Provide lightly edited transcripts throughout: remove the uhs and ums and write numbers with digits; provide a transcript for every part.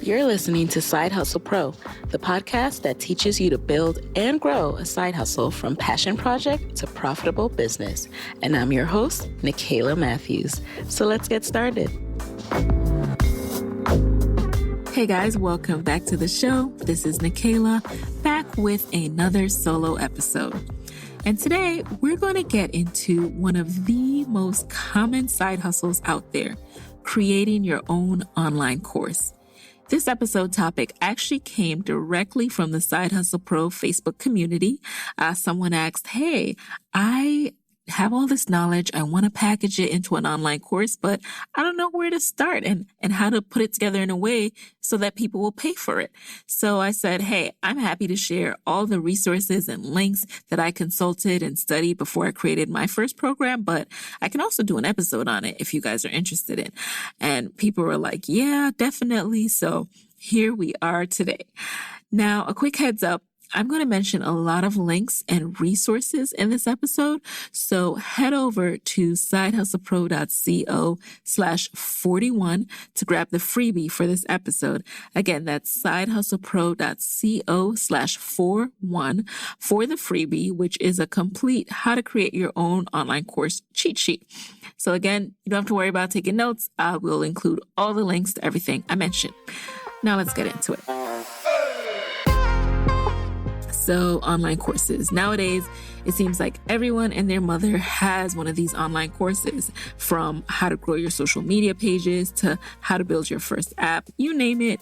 You're listening to Side Hustle Pro, the podcast that teaches you to build and grow a side hustle from passion project to profitable business. And I'm your host, Nikayla Matthews. So let's get started. Hey guys, welcome back to the show. This is Nikayla, back with another solo episode. And today we're going to get into one of the most common side hustles out there, creating your own online course. This episode topic actually came directly from the Side Hustle Pro Facebook community. Someone asked, hey, I have all this knowledge. I want to package it into an online course, but I don't know where to start and how to put it together in a way so that people will pay for it. So I said, hey, I'm happy to share all the resources and links that I consulted and studied before I created my first program, but I can also do an episode on it if you guys are interested in. And people were like, yeah, definitely. So here we are today. Now, a quick heads up. I'm going to mention a lot of links and resources in this episode. So head over to sidehustlepro.co/41 to grab the freebie for this episode. Again, that's sidehustlepro.co/41 for the freebie, which is a complete how to create your own online course cheat sheet. So again, you don't have to worry about taking notes. I will include all the links to everything I mentioned. Now let's get into it. So online courses. Nowadays, it seems like everyone and their mother has one of these online courses, from how to grow your social media pages to how to build your first app, you name it.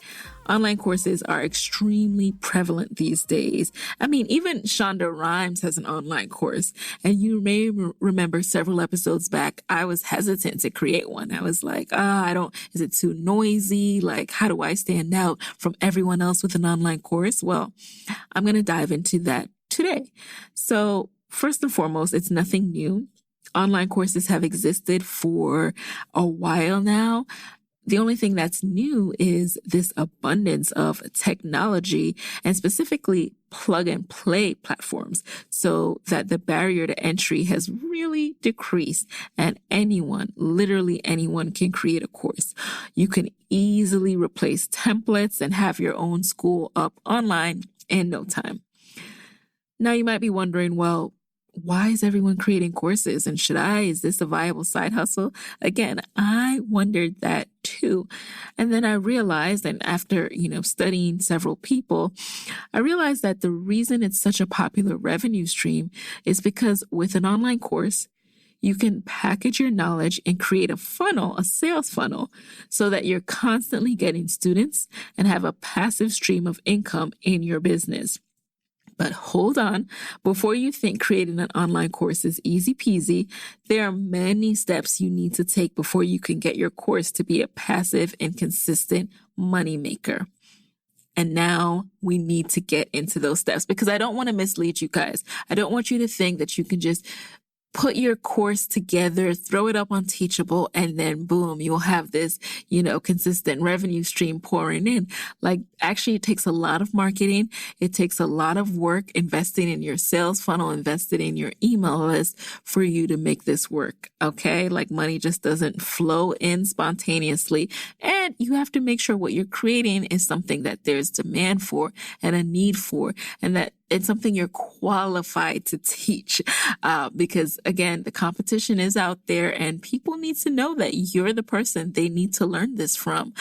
Online courses are extremely prevalent these days. I mean, even Shonda Rhimes has an online course. And you may remember several episodes back, I was hesitant to create one. I was like, is it too noisy? Like, how do I stand out from everyone else with an online course? Well, I'm going to dive into that today. So first and foremost, it's nothing new. Online courses have existed for a while now. The only thing that's new is this abundance of technology and specifically plug and play platforms, so that the barrier to entry has really decreased and literally anyone can create a course. You can easily replace templates and have your own school up online in no time. Now you might be wondering, well, why is everyone creating courses? And is this a viable side hustle? Again, I wondered that too. And then I realized, and after, studying several people, I realized that the reason it's such a popular revenue stream is because with an online course, you can package your knowledge and create a sales funnel, so that you're constantly getting students and have a passive stream of income in your business. But hold on, before you think creating an online course is easy peasy, there are many steps you need to take before you can get your course to be a passive and consistent moneymaker. And now we need to get into those steps, because I don't want to mislead you guys. I don't want you to think that you can just put your course together, throw it up on Teachable, and then boom, you'll have this, consistent revenue stream pouring in. Like, actually, it takes a lot of marketing. It takes a lot of work, investing in your sales funnel, investing in your email list for you to make this work. Okay. Like, money just doesn't flow in spontaneously. And you have to make sure what you're creating is something that there's demand for and a need for, and that it's something you're qualified to teach, because again, the competition is out there and people need to know that you're the person they need to learn this from.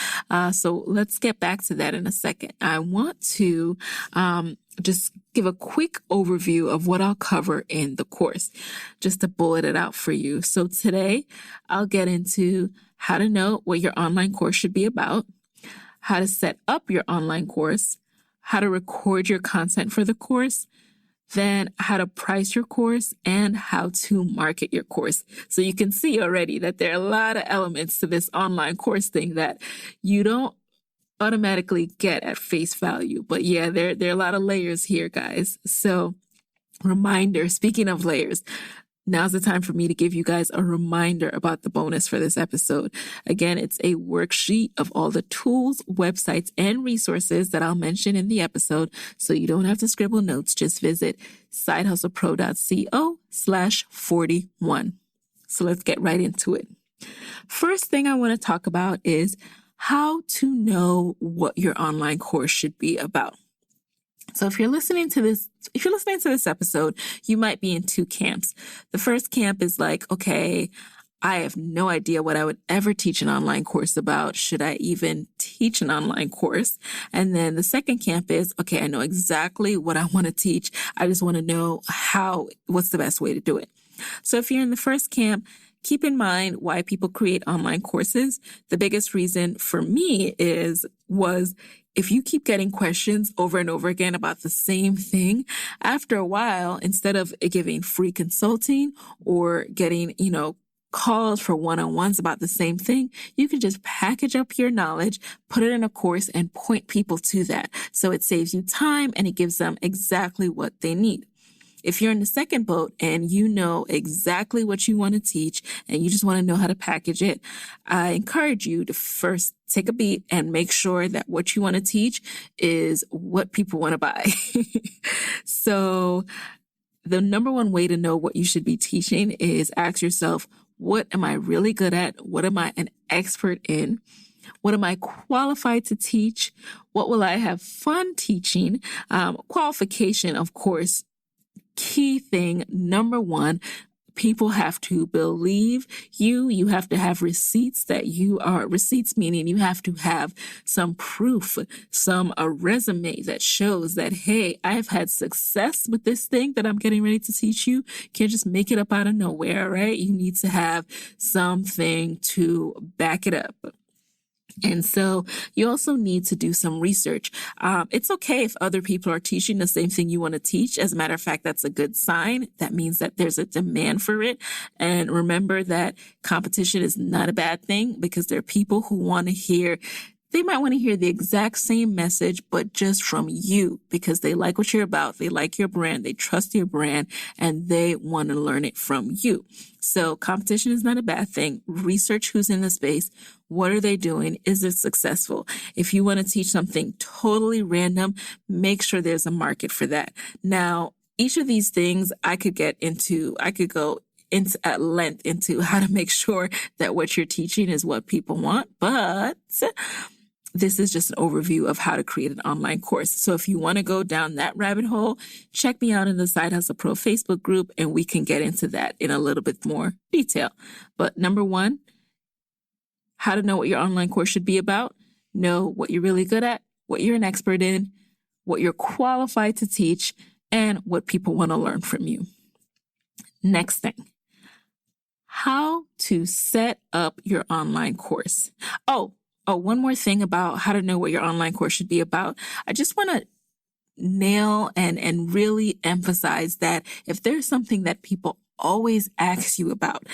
So let's get back to that in a second. I want to just give a quick overview of what I'll cover in the course, just to bullet it out for you. So today I'll get into how to know what your online course should be about, how to set up your online course, how to record your content for the course, then how to price your course, and how to market your course. So you can see already that there are a lot of elements to this online course thing that you don't automatically get at face value. But yeah, there are a lot of layers here, guys. So reminder, speaking of layers, now's the time for me to give you guys a reminder about the bonus for this episode. Again, it's a worksheet of all the tools, websites, and resources that I'll mention in the episode, so you don't have to scribble notes. Just visit sidehustlepro.co/41. So let's get right into it. First thing I want to talk about is how to know what your online course should be about. So if you're listening to this episode, you might be in two camps. The first camp is like, okay, I have no idea what I would ever teach an online course about. Should I even teach an online course? And then the second camp is, okay, I know exactly what I want to teach. I just want to know what's the best way to do it. So if you're in the first camp, keep in mind why people create online courses. The biggest reason for me was if you keep getting questions over and over again about the same thing, after a while, instead of giving free consulting or getting, calls for one-on-ones about the same thing, you can just package up your knowledge, put it in a course, and point people to that. So it saves you time and it gives them exactly what they need. If you're in the second boat and you know exactly what you want to teach and you just want to know how to package it, I encourage you to first take a beat and make sure that what you want to teach is what people want to buy. So the number one way to know what you should be teaching is ask yourself, what am I really good at? What am I an expert in? What am I qualified to teach? What will I have fun teaching? Qualification, of course. Key thing, number one, people have to believe you. You have to have receipts receipts meaning you have to have some proof, a resume that shows that, hey, I've had success with this thing that I'm getting ready to teach you. You can't just make it up out of nowhere, right? You need to have something to back it up. And so you also need to do some research. It's okay if other people are teaching the same thing you want to teach. As a matter of fact, that's a good sign. That means that there's a demand for it. And remember that competition is not a bad thing because there are people who they might want to hear the exact same message, but just from you because they like what you're about. They like your brand. They trust your brand and they want to learn it from you. So competition is not a bad thing. Research who's in the space. What are they doing? Is it successful? If you want to teach something totally random, make sure there's a market for that. Now, each of these things I could go at length into how to make sure that what you're teaching is what people want, but this is just an overview of how to create an online course. So if you want to go down that rabbit hole, check me out in the Side Hustle Pro Facebook group and we can get into that in a little bit more detail. But number one, how to know what your online course should be about, know what you're really good at, what you're an expert in, what you're qualified to teach, and what people want to learn from you. Next thing, how to set up your online course. Oh, one more thing about how to know what your online course should be about. I just want to nail and really emphasize that if there's something that people always ask you about,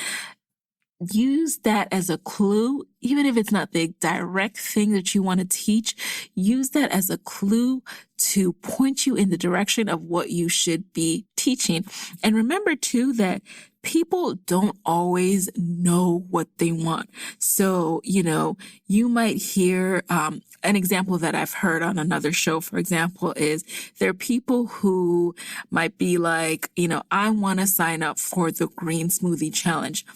use that as a clue, even if it's not the direct thing that you want to teach, use that as a clue to point you in the direction of what you should be teaching. And remember too that people don't always know what they want. So, you might hear, an example that I've heard on another show, for example, is there are people who might be like, I want to sign up for the green smoothie challenge.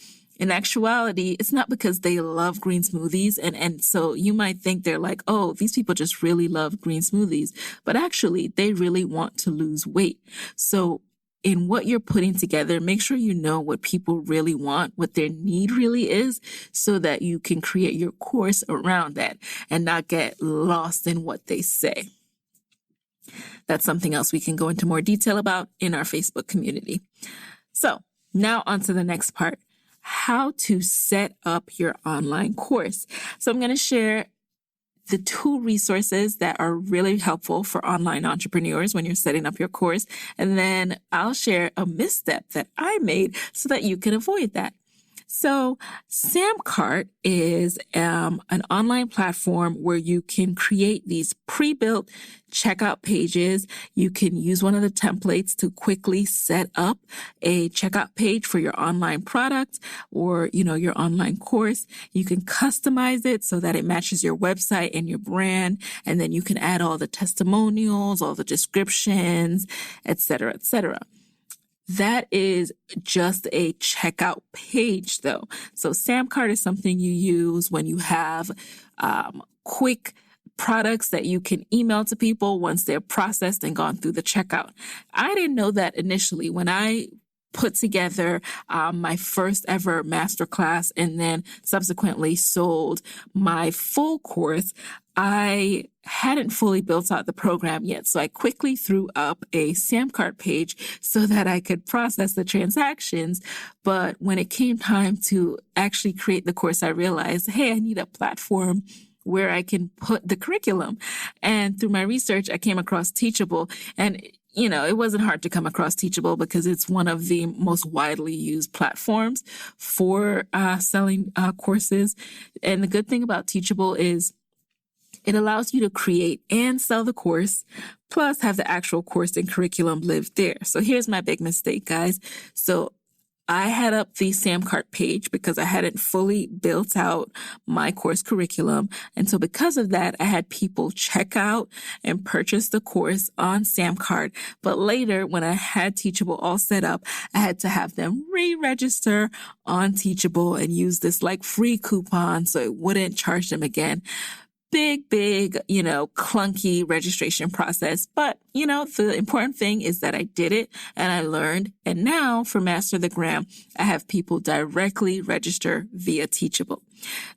In actuality, it's not because they love green smoothies. And so you might think they're like, oh, these people just really love green smoothies. But actually, they really want to lose weight. So in what you're putting together, make sure you know what people really want, what their need really is, so that you can create your course around that and not get lost in what they say. That's something else we can go into more detail about in our Facebook community. So now on to the next part. How to set up your online course. So I'm going to share the 2 resources that are really helpful for online entrepreneurs when you're setting up your course. And then I'll share a misstep that I made so that you can avoid that. So Samcart is an online platform where you can create these pre-built checkout pages. You can use one of the templates to quickly set up a checkout page for your online product or, your online course. You can customize it so that it matches your website and your brand. And then you can add all the testimonials, all the descriptions, et cetera, et cetera. That is just a checkout page though. So Samcart is something you use when you have quick products that you can email to people once they're processed and gone through the checkout. I didn't know that initially when I put together my first ever masterclass and then subsequently sold my full course. I hadn't fully built out the program yet, so I quickly threw up a Samcart page so that I could process the transactions. But when it came time to actually create the course, I realized, hey, I need a platform where I can put the curriculum. And through my research, I came across Teachable. And it wasn't hard to come across Teachable because it's one of the most widely used platforms for selling courses. And the good thing about Teachable is it allows you to create and sell the course, plus have the actual course and curriculum live there. So here's my big mistake, guys. So I had up the Samcart page because I hadn't fully built out my course curriculum. And so because of that, I had people check out and purchase the course on Samcart. But later, when I had Teachable all set up, I had to have them re-register on Teachable and use this free coupon so it wouldn't charge them again. Big, clunky registration process. But, the important thing is that I did it and I learned. And now for Master the Gram, I have people directly register via Teachable.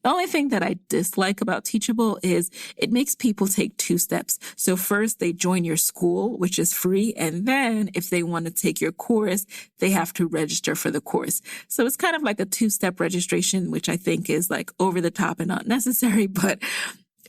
The only thing that I dislike about Teachable is it makes people take 2 steps. So first they join your school, which is free. And then if they want to take your course, they have to register for the course. So it's kind of like a 2-step registration, which I think is over the top and not necessary, but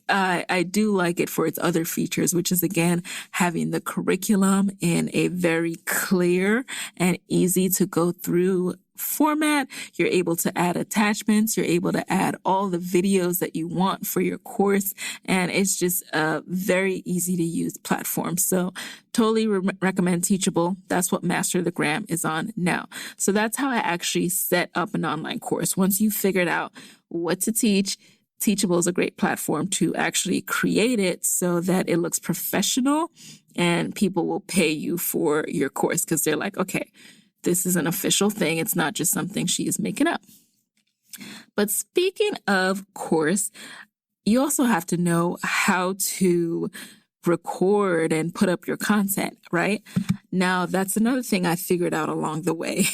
I do like it for its other features, which is, again, having the curriculum in a very clear and easy to go through format. You're able to add attachments. You're able to add all the videos that you want for your course. And it's just a very easy to use platform. So totally recommend Teachable. That's what Master the Gram is on now. So that's how I actually set up an online course. Once you figured out what to teach, Teachable is a great platform to actually create it so that it looks professional and people will pay you for your course because they're like, okay, this is an official thing. It's not just something she is making up. But speaking of course, you also have to know how to record and put up your content, right? Now, that's another thing I figured out along the way.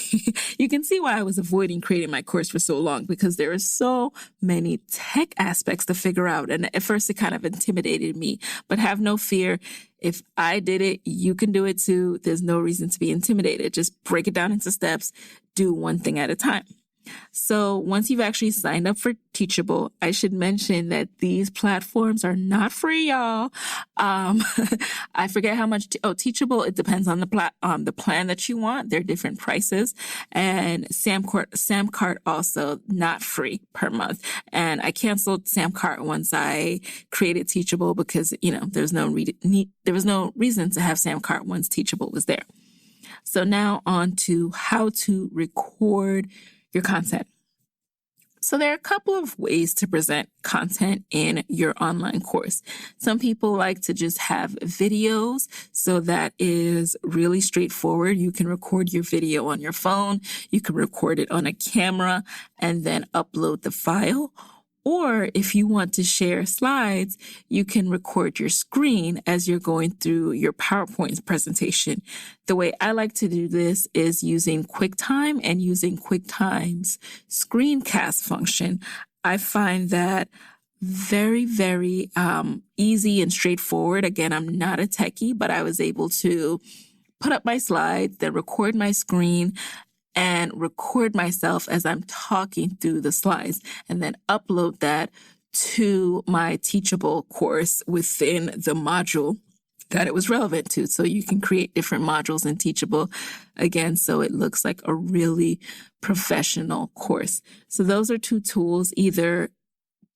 You can see why I was avoiding creating my course for so long because there are so many tech aspects to figure out. And at first it kind of intimidated me, but have no fear. If I did it, you can do it too. There's no reason to be intimidated. Just break it down into steps, do one thing at a time. So once you've actually signed up for Teachable, I should mention that these platforms are not free, y'all. I forget how much. Teachable. It depends on the plan that you want. There are different prices, and Samcart also not free per month. And I canceled Samcart once I created Teachable because there was no reason to have Samcart once Teachable was there. So now on to how to record your content. So there are a couple of ways to present content in your online course. Some people like to just have videos, so that is really straightforward. You can record your video on your phone, you can record it on a camera, and then upload the file. Or if you want to share slides, you can record your screen as you're going through your PowerPoint presentation. The way I like to do this is using QuickTime and using QuickTime's screencast function. I find that very, very easy and straightforward. Again, I'm not a techie, but I was able to put up my slides, then record my screen, and record myself as I'm talking through the slides and then upload that to my Teachable course within the module that it was relevant to. So you can create different modules in Teachable, again, so it looks like a really professional course. So those are 2 tools. Either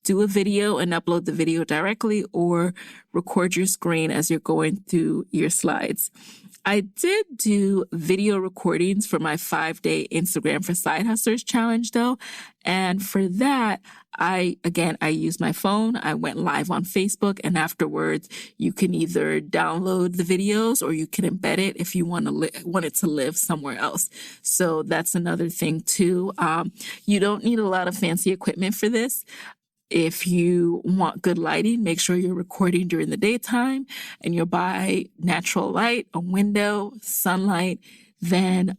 do a video and upload the video directly or record your screen as you're going through your slides. I did do video recordings for my 5-day Instagram for Side Hustlers challenge though. And for that, I used my phone. I went live on Facebook, and afterwards you can either download the videos or you can embed it if you want it to live somewhere else. So that's another thing too. You don't need a lot of fancy equipment for this. If you want good lighting, make sure you're recording during the daytime and you'll buy natural light, a window, sunlight. Then,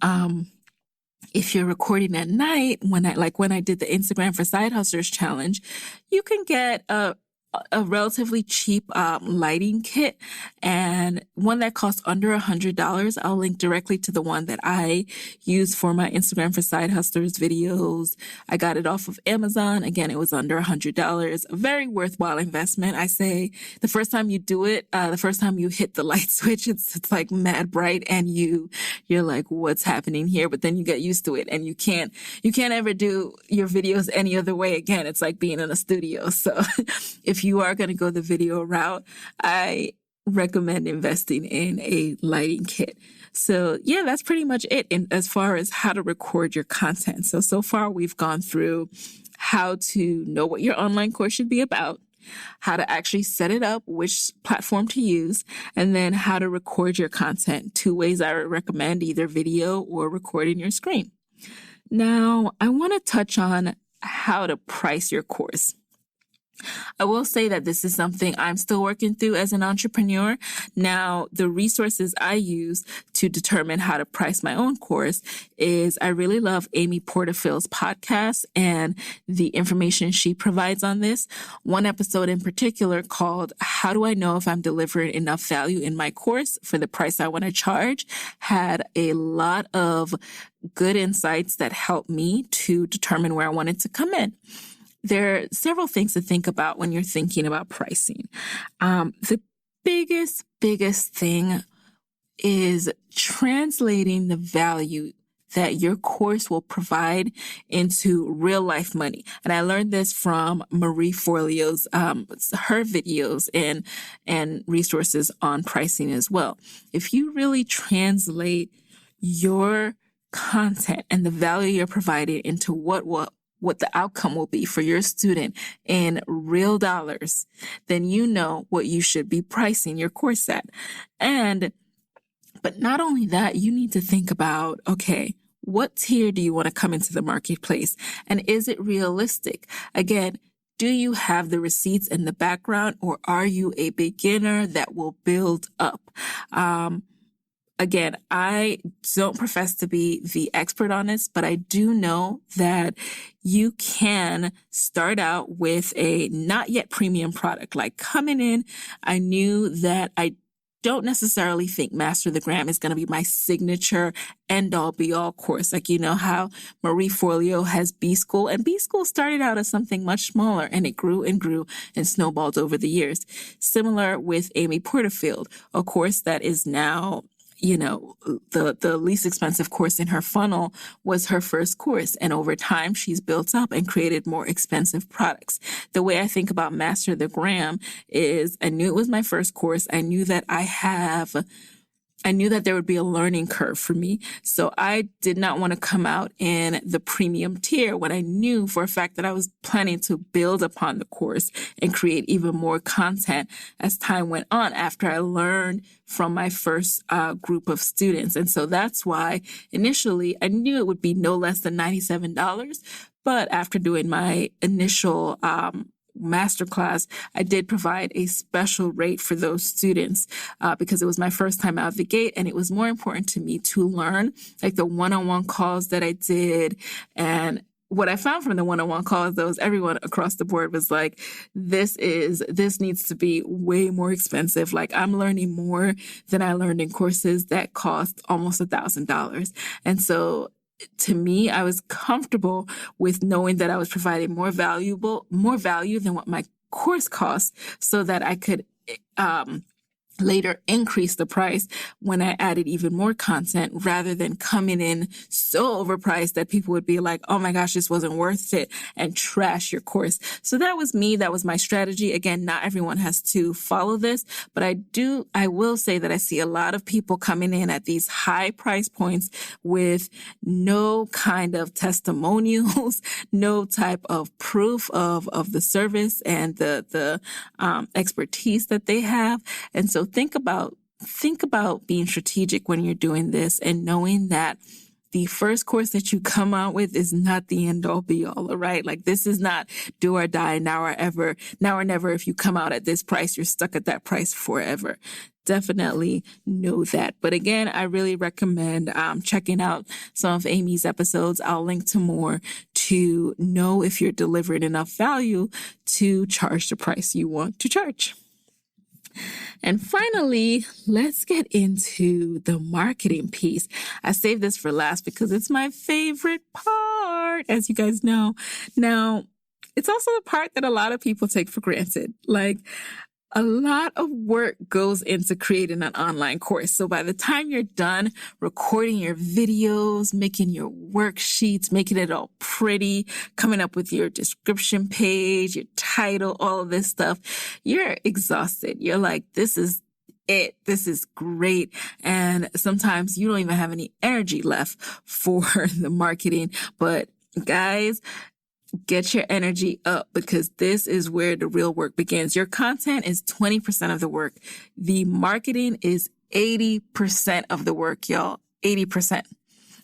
if you're recording at night, when I did the Instagram for Side Hustlers challenge, you can get a relatively cheap lighting kit, and one that costs under $100. I'll link directly to the one that I use for my Instagram for Side Hustlers videos. I got it off of Amazon. Again, it was under $100. A very worthwhile investment. I say the first time you do it, the first time you hit the light switch, it's like mad bright, and you're like, what's happening here? But then you get used to it, and you can't ever do your videos any other way again. It's like being in a studio. So if you are going to go the video route, I recommend investing in a lighting kit. So yeah, that's pretty much it as far as how to record your content. So far we've gone through how to know what your online course should be about, how to actually set it up, which platform to use, and then how to record your content. 2 ways I would recommend, either video or recording your screen. Now, I want to touch on how to price your course. I will say that this is something I'm still working through as an entrepreneur. Now, the resources I use to determine how to price my own course is I really love Amy Porterfield's podcast and the information she provides on this. One episode in particular called How Do I Know If I'm Delivering Enough Value in My Course for the Price I Want to Charge had a lot of good insights that helped me to determine where I wanted to come in. There are several things to think about when you're thinking about pricing. The biggest thing is translating the value that your course will provide into real life money. And I learned this from Marie Forleo's, her videos and resources on pricing as well. If you really translate your content and the value you're providing into what the outcome will be for your student in real dollars, then you know what you should be pricing your course at. But not only that, you need to think about, okay, what tier do you want to come into the marketplace? And is it realistic? Again, do you have the receipts in the background, or are you a beginner that will build up? Again, I don't profess to be the expert on this, but I do know that you can start out with a not yet premium product. Like coming in, I knew that I don't necessarily think Master the Gram is going to be my signature end-all be-all course. Like, you know how Marie Forleo has B-School, and B-School started out as something much smaller, and it grew and grew and snowballed over the years. Similar with Amy Porterfield, a course that is now, you know, the least expensive course in her funnel was her first course. And over time, she's built up and created more expensive products. The way I think about Master the Gram is I knew it was my first course. I knew that there would be a learning curve for me. So I did not want to come out in the premium tier when I knew for a fact that I was planning to build upon the course and create even more content as time went on after I learned from my first group of students. And so that's why initially I knew it would be no less than $97. But after doing my initial masterclass, I did provide a special rate for those students because it was my first time out of the gate, and it was more important to me to learn, like the one-on-one calls that I did. And what I found from the one-on-one calls, though, is everyone across the board was like, this needs to be way more expensive. Like, I'm learning more than I learned in courses that cost almost $1,000. And so to me, I was comfortable with knowing that I was providing more value than what my course cost, so that I could later increase the price when I added even more content rather than coming in so overpriced that people would be like, oh my gosh, this wasn't worth it, and trash your course. So that was me. That was my strategy. Again, not everyone has to follow this, but I will say that I see a lot of people coming in at these high price points with no kind of testimonials, no type of proof of the service and the expertise that they have. And so think about being strategic when you're doing this and knowing that the first course that you come out with is not the end all be all. All right. Like, this is not do or die, now or never. If you come out at this price, you're stuck at that price forever. Definitely know that. But again, I really recommend checking out some of Amy's episodes. I'll link to more to know if you're delivering enough value to charge the price you want to charge. And finally, let's get into the marketing piece. I saved this for last because it's my favorite part, as you guys know. Now, it's also the part that a lot of people take for granted. Like, a lot of work goes into creating an online course. So by the time you're done recording your videos, making your worksheets, making it all pretty, coming up with your description page, your title, all of this stuff, you're exhausted. You're like, this is it. This is great. And sometimes you don't even have any energy left for the marketing. But guys, get your energy up, because this is where the real work begins. Your content is 20% of the work. The marketing is 80% of the work, y'all. 80%.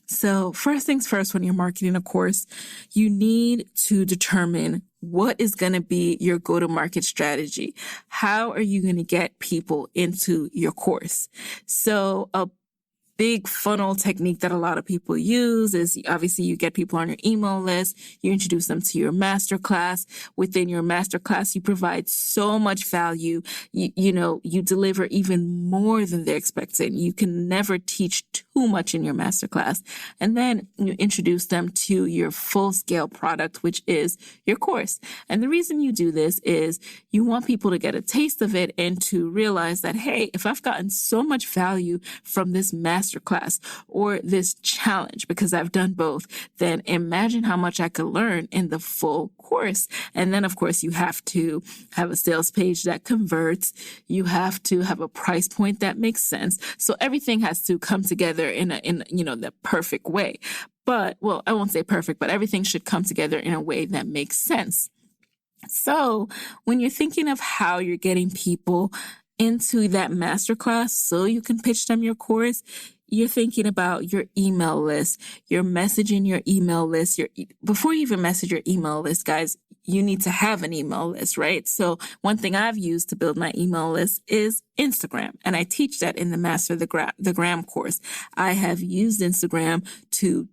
So first things first, when you're marketing a course, you need to determine what is going to be your go-to-market strategy. How are you going to get people into your course? So a big funnel technique that a lot of people use is, obviously, you get people on your email list, you introduce them to your masterclass. Within your masterclass, you provide so much value. You deliver even more than they're expecting. You can never teach too much in your masterclass. And then you introduce them to your full scale product, which is your course. And the reason you do this is you want people to get a taste of it and to realize that, hey, if I've gotten so much value from this masterclass or this challenge, because I've done both, then imagine how much I could learn in the full course. And then, of course, you have to have a sales page that converts. You have to have a price point that makes sense. So everything has to come together in the perfect way. But, well, I won't say perfect, but everything should come together in a way that makes sense. So when you're thinking of how you're getting people into that masterclass so you can pitch them your course, you're thinking about your email list, you're messaging your email list. Before you even message your email list, guys, you need to have an email list, right? So one thing I've used to build my email list is Instagram. And I teach that in the Master the Gram course. I have used Instagram to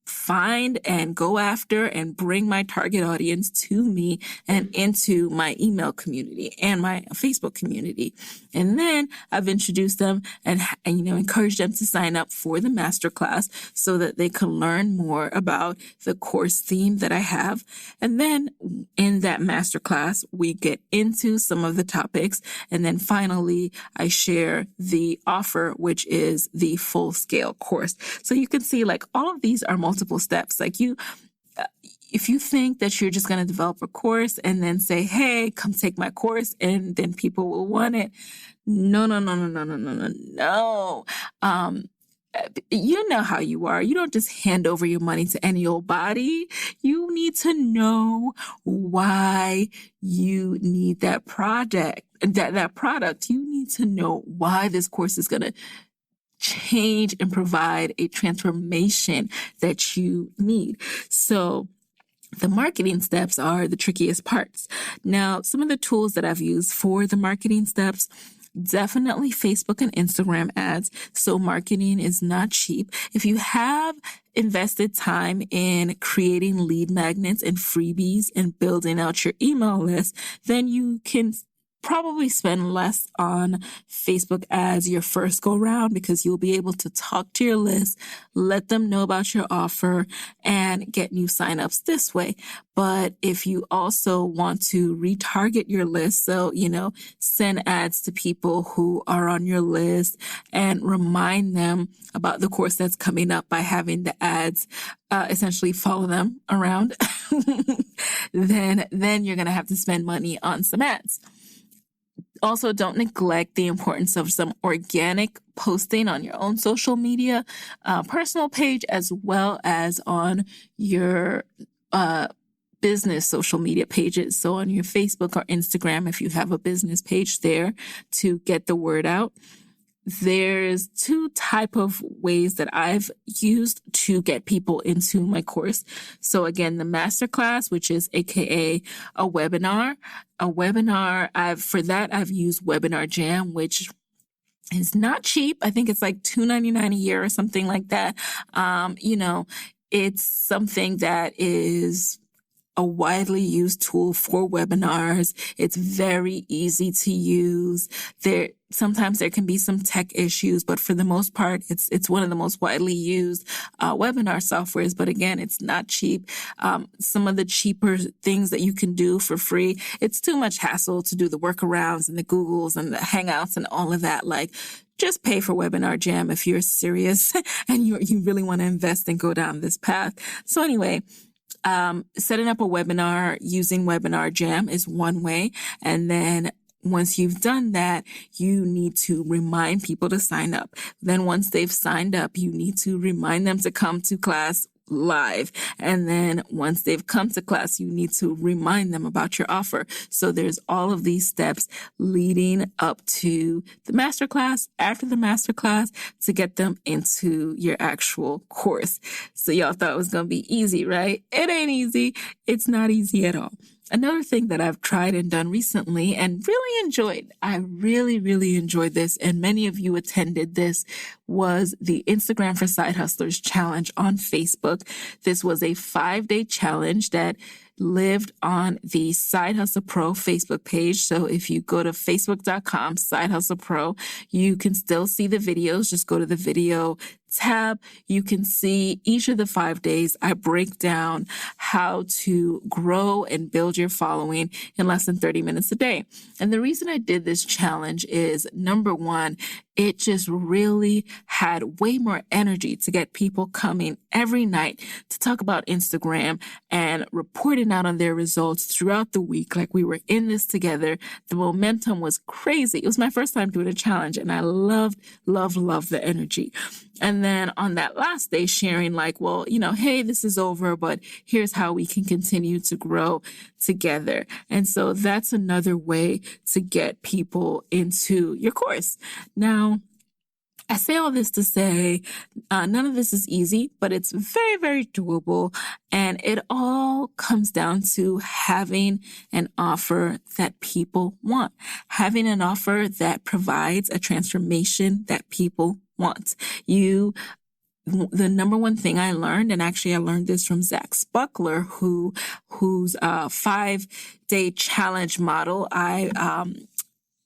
find and go after and bring my target audience to me and into my email community and my Facebook community. And then I've introduced them and encouraged them to sign up for the masterclass so that they can learn more about the course theme that I have. And then in that masterclass, we get into some of the topics. And then finally, I share the offer, which is the full scale course. So you can see, like, all of these are multiple steps. Like, if you think that you're just going to develop a course and then say, hey, come take my course, and then people will want it. No. You know how you are. You don't just hand over your money to any old body. You need to know why you need that product. You need to know why this course is going to change and provide a transformation that you need. So the marketing steps are the trickiest parts. Now, some of the tools that I've used for the marketing steps, definitely Facebook and Instagram ads. So marketing is not cheap. If you have invested time in creating lead magnets and freebies and building out your email list, then you can probably spend less on Facebook ads your first go round because you'll be able to talk to your list, let them know about your offer, and get new signups this way. But if you also want to retarget your list, so, send ads to people who are on your list and remind them about the course that's coming up by having the ads essentially follow them around, then you're going to have to spend money on some ads. Also, don't neglect the importance of some organic posting on your own social media, personal page, as well as on your business social media pages. So on your Facebook or Instagram, if you have a business page there, to get the word out. There's two type of ways that I've used to get people into my course. So again, the masterclass, which is AKA a webinar. I've used Webinar Jam, which is not cheap. I think it's like $2.99 a year or something like that. It's something that is a widely used tool for webinars. It's very easy to use. Sometimes there can be some tech issues, but for the most part, it's one of the most widely used webinar softwares. But again, it's not cheap. Some of the cheaper things that you can do for free, it's too much hassle to do the workarounds and the Googles and the Hangouts and all of that. Just pay for Webinar Jam if you're serious and you really want to invest and go down this path. So anyway, setting up a webinar using Webinar Jam is one way. And then once you've done that, you need to remind people to sign up. Then once they've signed up, you need to remind them to come to class live. And then once they've come to class, you need to remind them about your offer. So there's all of these steps leading up to the masterclass, after the masterclass, to get them into your actual course. So y'all thought it was going to be easy, right? It ain't easy. It's not easy at all. Another thing that I've tried and done recently and really enjoyed, I really, really enjoyed this, and many of you attended this, was the Instagram for Side Hustlers challenge on Facebook. This was a 5-day challenge that lived on the Side Hustle Pro Facebook page. So if you go to facebook.com, Side Hustle Pro, you can still see the videos. Just go to the video tab. You can see each of the 5 days. I break down how to grow and build your following in less than 30 minutes a day. And the reason I did this challenge is, number one, it just really had way more energy to get people coming every night to talk about Instagram and reporting out on their results throughout the week. Like, we were in this together. The momentum was crazy. It was my first time doing a challenge, and I loved the energy. And then on that last day, sharing hey, this is over, but here's how we can continue to grow together. And so that's another way to get people into your course. Now, I say all this to say none of this is easy, but it's very, very doable. And it all comes down to having an offer that people want, having an offer that provides a transformation that people want. The number one thing I learned, and actually I learned this from Zach Spuckler, whose 5-day challenge model I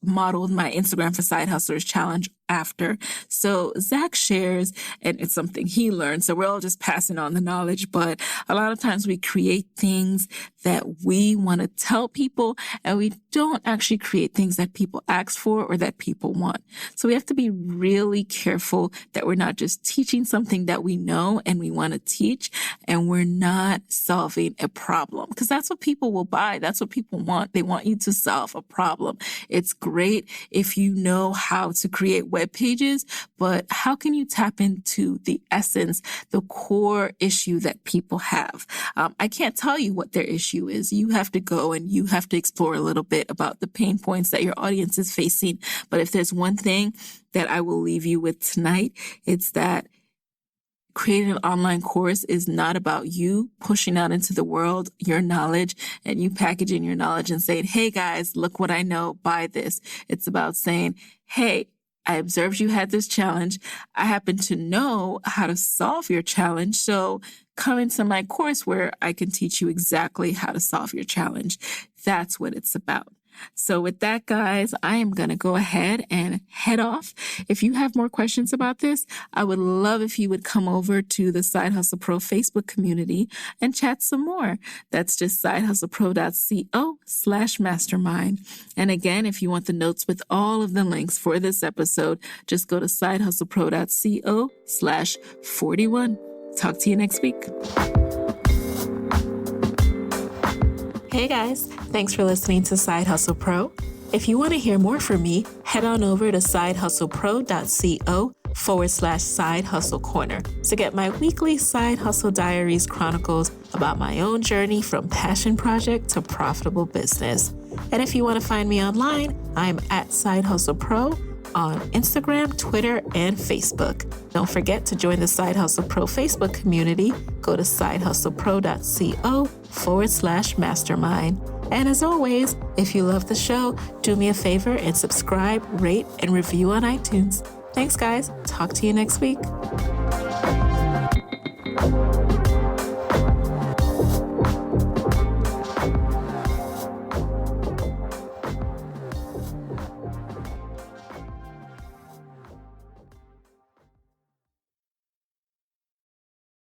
modeled my Instagram for Side Hustlers challenge after. So Zach shares, and it's something he learned. So we're all just passing on the knowledge, but a lot of times we create things that we want to tell people, and we don't actually create things that people ask for or that people want. So we have to be really careful that we're not just teaching something that we know and we want to teach, and we're not solving a problem, because that's what people will buy. That's what people want. They want you to solve a problem. It's great if you know how to create web pages, but how can you tap into the essence, the core issue that people have? I can't tell you what their issue is. You have to go and you have to explore a little bit about the pain points that your audience is facing. But if there's one thing that I will leave you with tonight, it's that creating an online course is not about you pushing out into the world your knowledge and you packaging your knowledge and saying, hey guys, look what I know, buy this. It's about saying, hey, I observed you had this challenge. I happen to know how to solve your challenge. So come into my course where I can teach you exactly how to solve your challenge. That's what it's about. So with that, guys, I am going to go ahead and head off. If you have more questions about this, I would love if you would come over to the Side Hustle Pro Facebook community and chat some more. That's just sidehustlepro.co/mastermind. And again, if you want the notes with all of the links for this episode, just go to sidehustlepro.co/41. Talk to you next week. Hey guys, thanks for listening to Side Hustle Pro. If you want to hear more from me, head on over to sidehustlepro.co/side hustle corner to get my weekly Side Hustle Diaries chronicles about my own journey from passion project to profitable business. And if you want to find me online, I'm at Side Hustle Pro on Instagram, Twitter, and Facebook. Don't forget to join the Side Hustle Pro Facebook community. Go to sidehustlepro.co/mastermind. And as always, if you love the show, do me a favor and subscribe, rate, and review on iTunes. Thanks, guys. Talk to you next week.